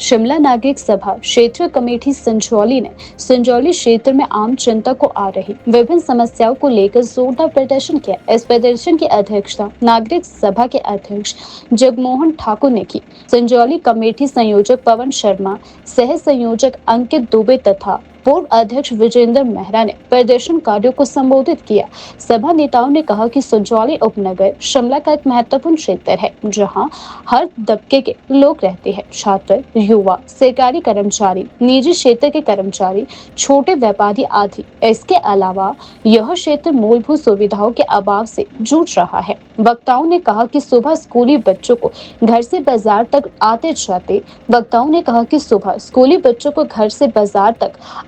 शिमला नागरिक सभा क्षेत्र कमेटी संजौली ने संजौली क्षेत्र में आम जनता को आ रही विभिन्न समस्याओं को लेकर जोरदार प्रदर्शन किया। इस प्रदर्शन की अध्यक्षता नागरिक सभा के अध्यक्ष जगमोहन ठाकुर ने की। संजौली कमेटी संयोजक पवन शर्मा, सह संयोजक अंकित दुबे तथा पूर्व अध्यक्ष विजेंद्र मेहरा ने प्रदर्शनकारियों को संबोधित किया। सभा नेताओं ने कहा कि संजौली उपनगर शिमला का एक महत्वपूर्ण क्षेत्र है, जहां हर तबके के लोग रहते हैं। छात्र, युवा, सरकारी कर्मचारी, निजी क्षेत्र के कर्मचारी, छोटे व्यापारी आदि। इसके अलावा यह क्षेत्र मूलभूत सुविधाओं के अभाव से जूझ रहा है। वक्ताओं ने कहा कि सुबह स्कूली बच्चों को घर से बाजार तक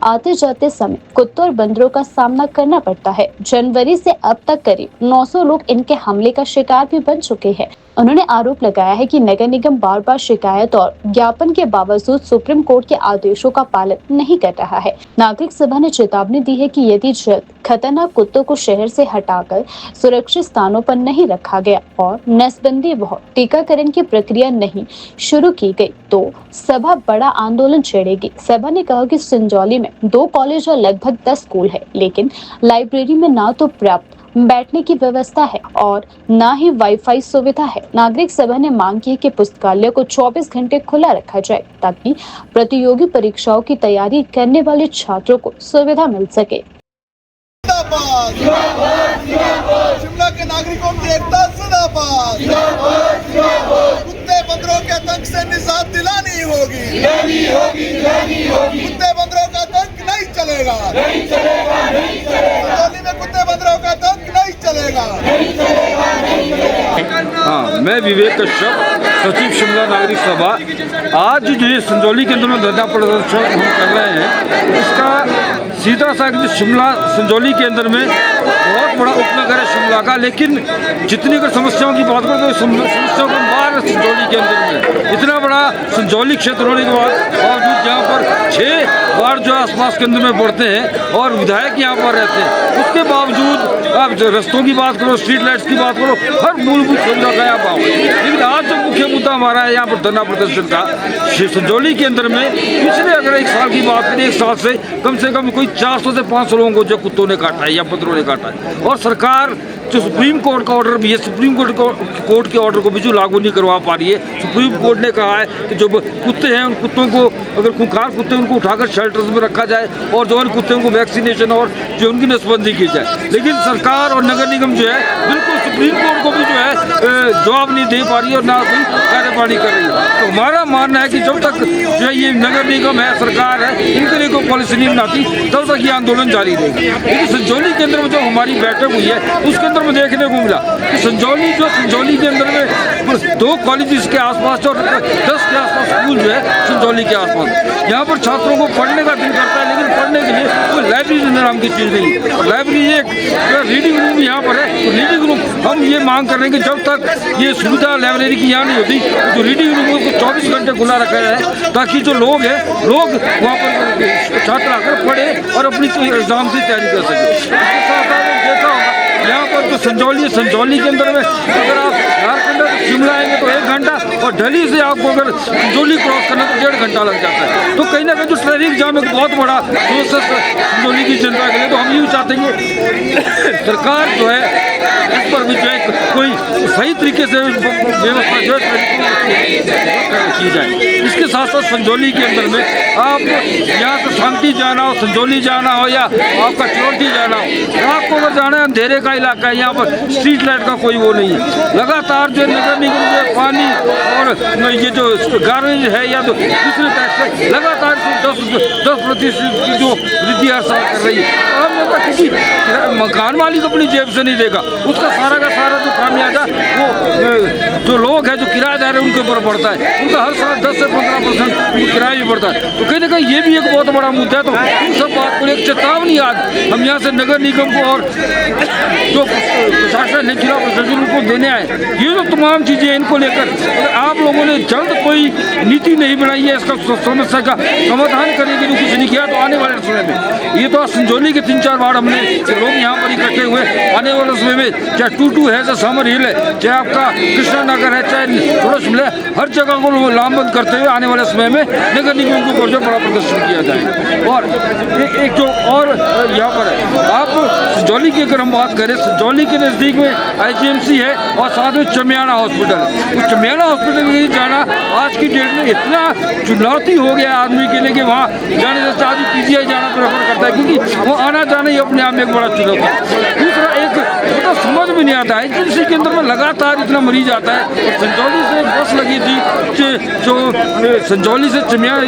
आते जाते समय कुत्तों और बंदरों का सामना करना पड़ता है। जनवरी से अब तक करीब 900 लोग इनके हमले का शिकार भी बन चुके हैं। उन्होंने आरोप लगाया है कि नगर निगम बार बार शिकायत और ज्ञापन के बावजूद सुप्रीम कोर्ट के आदेशों का पालन नहीं कर रहा है। नागरिक सभा ने चेतावनी दी है कि यदि जल्द खतरनाक कुत्तों को शहर से हटाकर सुरक्षित स्थानों पर नहीं रखा गया और नसबंदी व टीकाकरण की प्रक्रिया नहीं शुरू की गई तो सभा बड़ा आंदोलन छेड़ेगी। सभा ने कहा कि संजौली में 2 कॉलेज और लगभग 10 स्कूल है, लेकिन लाइब्रेरी में ना तो पर्याप्त बैठने की व्यवस्था है और न ही वाईफाई सुविधा है। नागरिक सभा ने मांग की कि पुस्तकालय को 24 घंटे खुला रखा जाए ताकि प्रतियोगी परीक्षाओं की तैयारी करने वाले छात्रों को सुविधा मिल सके। शिमला के नागरिकों की एकता जिंदाबाद। कुत्ते बंदरों के आतंक से निजात दिलानी होगी। कुत्ते बंदरों का आतंक नहीं चलेगा। संजौली में कुत्ते बंदरों का आतंक नहीं चलेगा। हाँ, मैं विवेक कश्यप, सचिव शिमला नागरिक सभा। आज जो ये संजौली के अंदर में धरना प्रदर्शन हम कर रहे हैं, इसका सीधा सा शिमला संजौली के अंदर में बहुत बड़ा उपनगर है शिमला का, लेकिन जितनी अगर समस्याओं की बात करें तो समस्याओं का मार संजौली के अंदर में इतना बड़ा संजौली क्षेत्र होने के बावजूद यहाँ पर 6 वार्ड जो आसपास के अंदर में पड़ते हैं और विधायक यहाँ पर रहते हैं, उसके बावजूद आप रस्तों की बात करो, स्ट्रीट लाइट्स की बात करो, हर मूलभूत सुविधा का यहाँ पाओ। लेकिन आज जो मुख्य मुद्दा हमारा है यहाँ पर धरना प्रदर्शन का, संजौली के अंदर में पिछले अगर 1 साल की बात करें, 1 साल से कम कोई 400 से 500 लोगों को जो कुत्तों ने काटा है या बंदरों ने काटा है, और सरकार जो सुप्रीम कोर्ट का ऑर्डर भी है, सुप्रीम कोर्ट के ऑर्डर को भी जो लागू नहीं करवा पा रही है। सुप्रीम कोर्ट ने कहा है कि जो कुत्ते हैं उन कुत्तों को, अगर खूंखार कुत्ते उनको उठाकर शेल्टर्स में रखा जाए और जो उन कुत्तों को वैक्सीनेशन और जो उनकी नसबंदी की जाए। लेकिन सरकार और नगर निगम जो है बिल्कुल सुप्रीम कोर्ट को भी जो है जवाब नहीं दे पा रही है और ना कोई कार्यवाही कर रही है। तो हमारा मानना है कि जब तक जो है ये नगर निगम है, सरकार है, इनके लिए कोई पॉलिसी नहीं बनाती तब तक ये आंदोलन जारी रहेगा। लेकिन संजौली के अंदर में जो हमारी बैठक हुई है उसके अंदर में देखने को मिला कि संजौली के अंदर में 2 कॉलेज के आसपास और 10 के आसपास स्कूल जो है संजौली के आसपास, यहाँ पर छात्रों को पढ़ने का दिल करता है, लेकिन पढ़ने के लिए कोई लाइब्रेरी नाम की चीज़ नहीं। लाइब्रेरी एक रीडिंग रूम यहाँ पर है, तो रीडिंग रूम हम ये मांग कर रहे हैं कि जब तक ये सुविधा लाइब्रेरी की यहाँ नहीं होती तो रीडिंग रूम को 24 घंटे खुला रखा जाए ताकि जो लोग वहाँ पर छात्र आकर पढ़े और अपनी एग्जाम की तैयारी कर सके। इसके साथ देखा होगा यहाँ पर जो संजौली के अंदर में अगर आप झारखंड से शिमला आएंगे तो 1 घंटा, और दिल्ली से आपको अगर संजौली क्रॉस करना तो 1.5 घंटा लग जाता है। तो कहीं ना कहीं जो ट्रैफिक जाम एक बहुत बड़ा समस्या संजौली की जनता के लिए, तो हम ये चाहते हैं सरकार जो है इस पर भी जो है कोई सही तरीके से व्यवस्था जो की जाए। इसके साथ साथ संजौली के अंदर में आप यहाँ से शांति जाना हो, संजौली जाना हो या आपका चोटी जाना हो, रात को अगर जाना है, अंधेरे का इलाका है, यहाँ पर स्ट्रीट लाइट का कोई वो नहीं है। लगातार जो नगर निगम जो पानी और ये जो गार्बेज है या तो दूसरे टैक्स है, लगातार 10% की जो वृद्धि हर साल कर रही है। किसी मकान मालिक अपनी जेब से नहीं देगा, उसका सारा का सारा जो खामियाजा वो जो लोग हैं, जो किराएदार है, उनके ऊपर पड़ता है। उनका हर साल 10 से 15% किराया भी पड़ता है। तो कहीं ना कहीं ये भी एक बहुत बड़ा मुद्दा है। तो इन सब बात को एक चेतावनी आज हम यहाँ से नगर निगम को और जो प्रशासन है, जिला प्रशासन उनको देने आए। ये जो तमाम चीज़ें इनको लेकर अगर आप लोगों ने जल्द कोई नीति नहीं बनाई है, इसका समस्या का समाधान करने के लिए कुछ नहीं किया, तो आने वाले समय में ये तो संजौली के 3-4 वार्ड हमने लोग यहाँ पर इकट्ठे हुए, आने वाले समय में चाहे टूटू है, चाहे समर हिल है, चाहे आपका कृष्णा नगर है, चाहे थोड़ा शिमला, हर जगह को लामबंद करते हुए आने वाले समय में नगर निगम के ऊपर जो बड़ा प्रदर्शन किया जाए। और एक जो और यहाँ पर है, आप संजौली की अगर हम बात करें, संजौली के नज़दीक में IGMC है और साथ में चमियाड़ा हॉस्पिटल है। उस चमियाड़ा हॉस्पिटल में जाना आज की डेट में इतना चुनौती हो गया आदमी के लिए कि वहाँ जाने से आदमी PGI जाना प्रेफर करता है, क्योंकि वो आना जाना ही अपने आप में एक बड़ा चुनौती है। दूसरा एक तो समझ में नहीं आता है, IGMC के अंदर में लगातार इतना मरीज आता है। संजौली से बस लगी थी जो संजौली से चमियाड़ा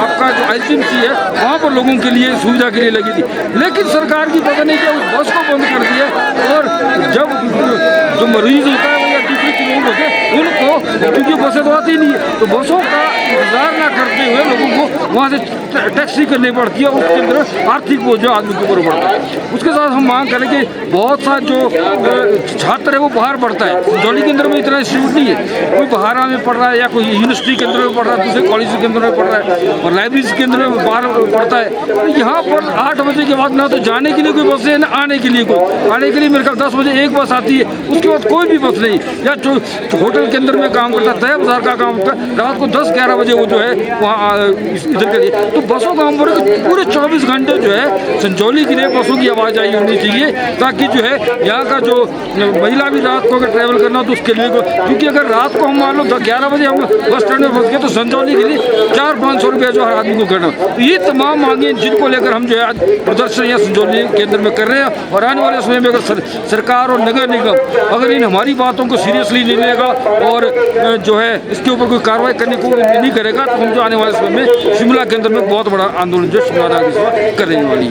आपका जो IGMC है वहाँ पर लोगों के लिए सुविधा के लिए लगी थी, लेकिन सरकार की पता नहीं क्या उस बस को बंद कर दिया। और जब जो मरीज होता है या दूसरे के लोग होते हैं उनको, क्योंकि बसें तो आती नहीं है, तो बसों का इंतजार ना करते हुए लोगों को वहाँ से टैक्सी करनी पड़ती है। उसके अंदर आर्थिक बोझ जो आदमी के ऊपर बढ़ता है। उसके साथ हम मांग करें कि बहुत सा जो छात्र है वो बाहर पढ़ता है। संजौली के अंदर में इतना इंस्टीट्यूट नहीं है, कोई बाहर में पढ़ रहा है या कोई यूनिवर्सिटी के अंदर में पढ़ रहा है, दूसरे कॉलेज के अंदर में पढ़ रहा है और लाइब्रेरी के अंदर में बाहर पढ़ता है। तो यहाँ पर 8 बजे के बाद ना तो जाने के लिए कोई बस है ना आने के लिए कोई। आने के लिए मेरे ख्याल 10 बजे एक बस आती है, उसके बाद कोई भी बस नहीं। या जो होटल के अंदर में काम करता है, तय बाजार का काम करता है, रात को 10-11 बजे वो जो है वहाँ इधर के लिए तो बसों का हम बोले कि पूरे 24 घंटे जो है संजौली के लिए बसों की आवाजाही होनी चाहिए, ताकि जो है यहाँ का जो महिला भी रात को अगर ट्रैवल करना हो तो उसके लिए क्योंकि अगर रात को हम मान लो 11 बजे हम बस स्टैंड में फंस गए तो संजौली के लिए 400-500 रुपया जो हर आदमी को करना। तो ये तमाम मांगे जिनको लेकर हम जो है आज प्रदर्शन यहाँ संजौली केंद्र में कर रहे हैं। और आने वाले समय में अगर सरकार और नगर निगम अगर इन हमारी बातों को सीरियसली नहीं लेगा और जो है इसके ऊपर कोई कार्रवाई करने को नहीं करेगा, तो हम जो आने वाले समय में शिमला के अंदर में बहुत बड़ा आंदोलन जो शिमला करने वाली है।